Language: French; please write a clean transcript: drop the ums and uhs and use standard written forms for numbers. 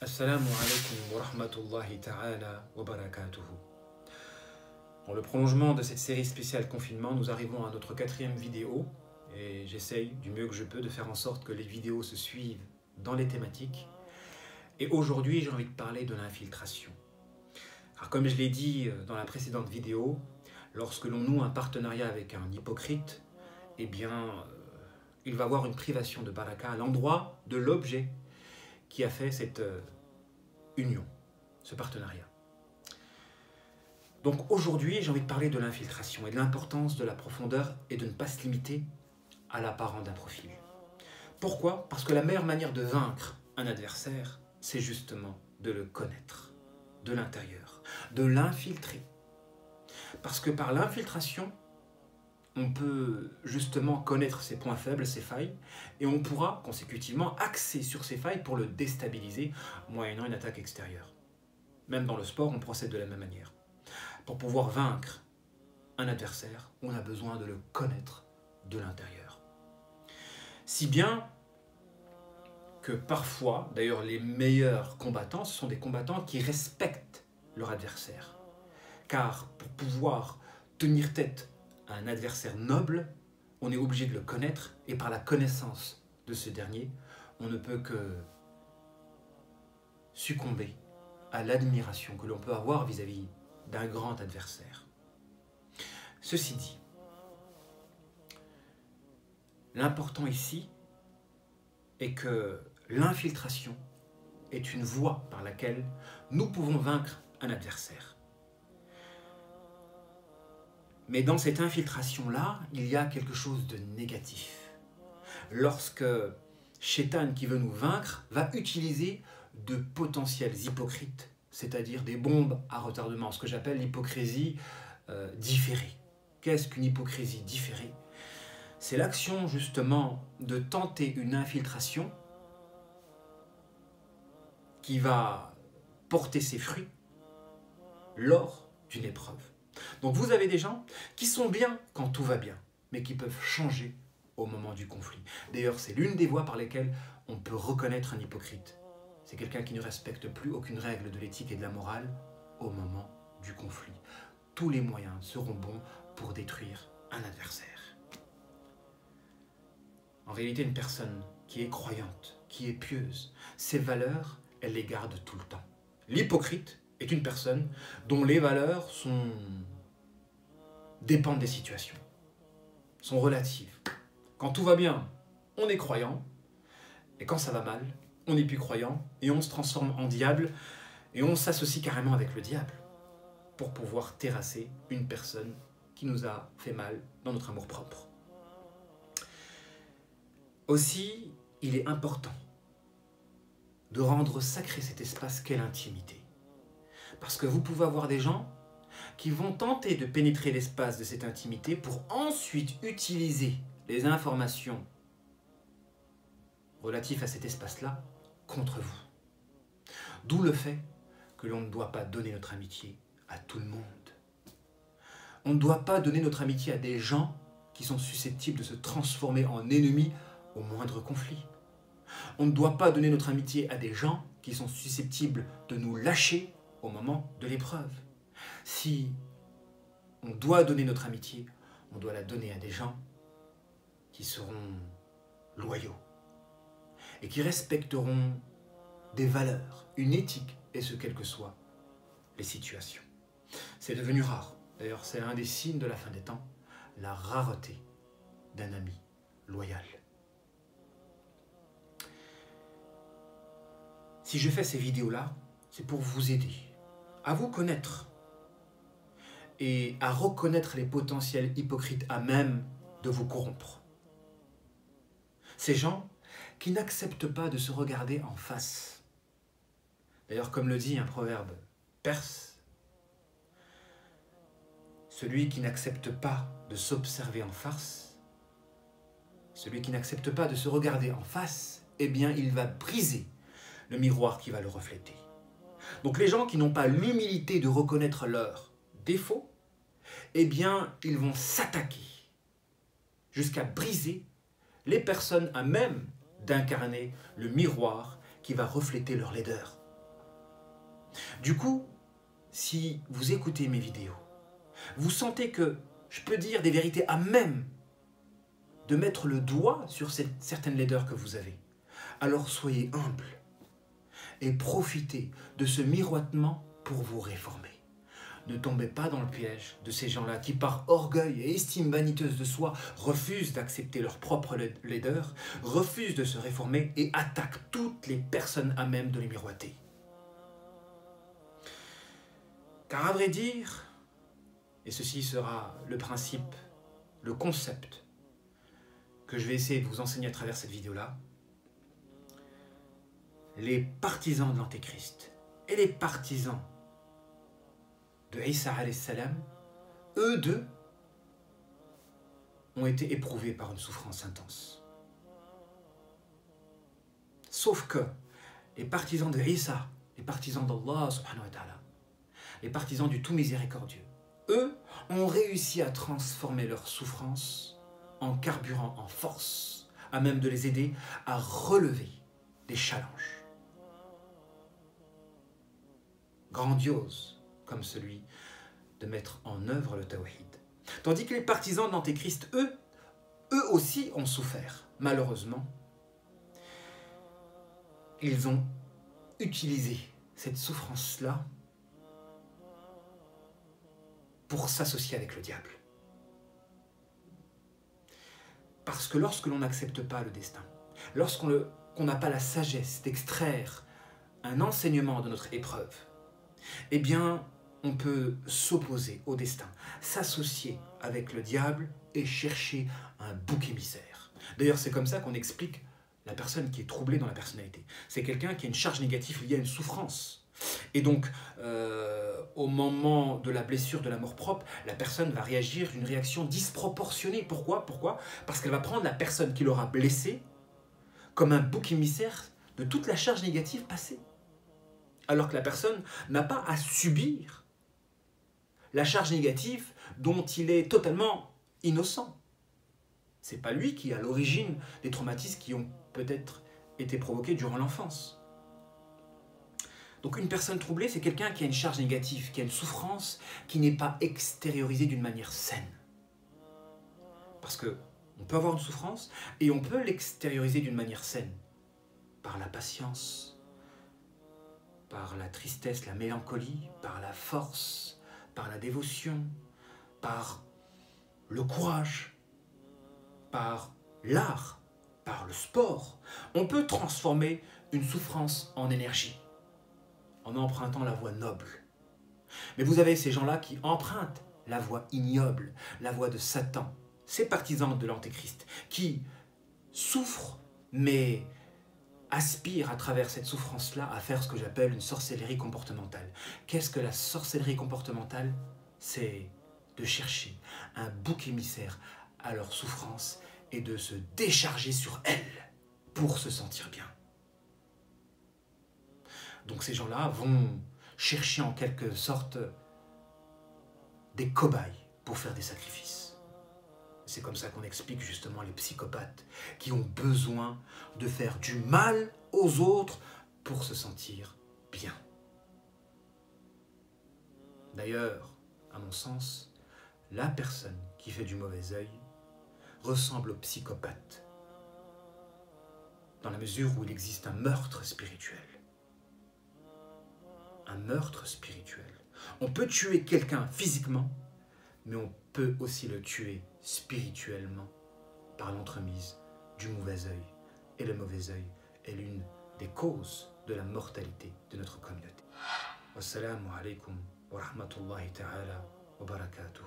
Assalamu alaikum wa rahmatullahi ta'ala wa barakatuhu. Dans le prolongement de cette série spéciale confinement, nous arrivons à notre 4e vidéo et j'essaye du mieux que je peux de faire en sorte que les vidéos se suivent dans les thématiques. Et aujourd'hui, j'ai envie de parler de l'infiltration. Alors comme je l'ai dit dans la précédente vidéo, lorsque l'on noue un partenariat avec un hypocrite, eh bien, il va avoir une privation de baraka à l'endroit de l'objet qui a fait cette union, ce partenariat. Donc aujourd'hui, j'ai envie de parler de l'infiltration et de l'importance de la profondeur et de ne pas se limiter à l'apparent d'un profil. Pourquoi? Parce que la meilleure manière de vaincre un adversaire, c'est justement de le connaître, de l'intérieur, de l'infiltrer. Parce que par l'infiltration, on peut justement connaître ses points faibles, ses failles, et on pourra consécutivement axer sur ces failles pour le déstabiliser, moyennant une attaque extérieure. Même dans le sport, on procède de la même manière. Pour pouvoir vaincre un adversaire, on a besoin de le connaître de l'intérieur. Si bien que parfois, d'ailleurs les meilleurs combattants, ce sont des combattants qui respectent leur adversaire. Car pour pouvoir tenir tête à un adversaire noble, on est obligé de le connaître, et par la connaissance de ce dernier, on ne peut que succomber à l'admiration que l'on peut avoir vis-à-vis d'un grand adversaire. Ceci dit, l'important ici est que l'infiltration est une voie par laquelle nous pouvons vaincre un adversaire. Mais dans cette infiltration-là, il y a quelque chose de négatif. Lorsque Shaitan, qui veut nous vaincre, va utiliser de potentiels hypocrites, c'est-à-dire des bombes à retardement, ce que j'appelle l'hypocrisie différée. Qu'est-ce qu'une hypocrisie différée? C'est l'action justement de tenter une infiltration qui va porter ses fruits lors d'une épreuve. Donc vous avez des gens qui sont bien quand tout va bien, mais qui peuvent changer au moment du conflit. D'ailleurs, c'est l'une des voies par lesquelles on peut reconnaître un hypocrite. C'est quelqu'un qui ne respecte plus aucune règle de l'éthique et de la morale au moment du conflit. Tous les moyens seront bons pour détruire un adversaire. En réalité, une personne qui est croyante, qui est pieuse, ses valeurs, elle les garde tout le temps. L'hypocrite est une personne dont les valeurs dépendent des situations, sont relatives. Quand tout va bien, on est croyant, et quand ça va mal, on n'est plus croyant, et on se transforme en diable, et on s'associe carrément avec le diable, pour pouvoir terrasser une personne qui nous a fait mal dans notre amour-propre. Aussi, il est important de rendre sacré cet espace qu'est l'intimité. Parce que vous pouvez avoir des gens qui vont tenter de pénétrer l'espace de cette intimité pour ensuite utiliser les informations relatives à cet espace-là contre vous. D'où le fait que l'on ne doit pas donner notre amitié à tout le monde. On ne doit pas donner notre amitié à des gens qui sont susceptibles de se transformer en ennemis au moindre conflit. On ne doit pas donner notre amitié à des gens qui sont susceptibles de nous lâcher au moment de l'épreuve. Si on doit donner notre amitié, on doit la donner à des gens qui seront loyaux et qui respecteront des valeurs, une éthique, et ce, quelles que soient les situations. C'est devenu rare. D'ailleurs, c'est un des signes de la fin des temps, la rareté d'un ami loyal. Si je fais ces vidéos-là, c'est pour vous aider à vous connaître et à reconnaître les potentiels hypocrites à même de vous corrompre. Ces gens qui n'acceptent pas de se regarder en face. D'ailleurs, comme le dit un proverbe perse, celui qui n'accepte pas de s'observer en face, celui qui n'accepte pas de se regarder en face, eh bien, il va briser le miroir qui va le refléter. Donc les gens qui n'ont pas l'humilité de reconnaître leurs défauts, eh bien, ils vont s'attaquer jusqu'à briser les personnes à même d'incarner le miroir qui va refléter leur laideur. Du coup, si vous écoutez mes vidéos, vous sentez que je peux dire des vérités à même de mettre le doigt sur certaines laideurs que vous avez, alors soyez humble et profitez de ce miroitement pour vous réformer. Ne tombez pas dans le piège de ces gens-là qui, par orgueil et estime vaniteuse de soi, refusent d'accepter leur propre laideur, refusent de se réformer et attaquent toutes les personnes à même de les miroiter. Car à vrai dire, et ceci sera le principe, le concept que je vais essayer de vous enseigner à travers cette vidéo-là, les partisans de l'Antéchrist et les partisans de Isa alayhi salam, eux deux ont été éprouvés par une souffrance intense. Sauf que les partisans de Isa, les partisans d'Allah subhanahu wa ta'ala, les partisans du tout miséricordieux, eux ont réussi à transformer leur souffrance en carburant, en force, à même de les aider à relever des challenges grandioses comme celui de mettre en œuvre le tawhid. Tandis que les partisans de l'Antéchrist, eux aussi ont souffert. Malheureusement, ils ont utilisé cette souffrance-là pour s'associer avec le diable. Parce que lorsque l'on n'accepte pas le destin, lorsqu'on n'a pas la sagesse d'extraire un enseignement de notre épreuve, eh bien, on peut s'opposer au destin, s'associer avec le diable et chercher un bouc émissaire. D'ailleurs, c'est comme ça qu'on explique la personne qui est troublée dans la personnalité. C'est quelqu'un qui a une charge négative liée à une souffrance. Et donc, au moment de la blessure, de l'amour-propre, la personne va réagir d'une réaction disproportionnée. Pourquoi ? Parce qu'elle va prendre la personne qui l'aura blessée comme un bouc émissaire de toute la charge négative passée. Alors que la personne n'a pas à subir la charge négative dont il est totalement innocent. Ce n'est pas lui qui est à l'origine des traumatismes qui ont peut-être été provoqués durant l'enfance. Donc une personne troublée, c'est quelqu'un qui a une charge négative, qui a une souffrance qui n'est pas extériorisée d'une manière saine. Parce qu'on peut avoir une souffrance et on peut l'extérioriser d'une manière saine, par la patience, par la tristesse, la mélancolie, par la force, par la dévotion, par le courage, par l'art, par le sport. On peut transformer une souffrance en énergie, en empruntant la voie noble. Mais vous avez ces gens-là qui empruntent la voie ignoble, la voie de Satan, ces partisans de l'Antéchrist, qui souffrent, mais aspirent à travers cette souffrance-là à faire ce que j'appelle une sorcellerie comportementale. Qu'est-ce que la sorcellerie comportementale ? C'est de chercher un bouc émissaire à leur souffrance et de se décharger sur elle pour se sentir bien. Donc ces gens-là vont chercher en quelque sorte des cobayes pour faire des sacrifices. C'est comme ça qu'on explique justement les psychopathes qui ont besoin de faire du mal aux autres pour se sentir bien. D'ailleurs, à mon sens, la personne qui fait du mauvais œil ressemble au psychopathe dans la mesure où il existe un meurtre spirituel. Un meurtre spirituel. On peut tuer quelqu'un physiquement, mais on peut aussi le tuer spirituellement par l'entremise du mauvais œil. Et le mauvais œil est l'une des causes de la mortalité de notre communauté. Wassalamu alaikum wa rahmatullahi ta'ala wa barakatuhu.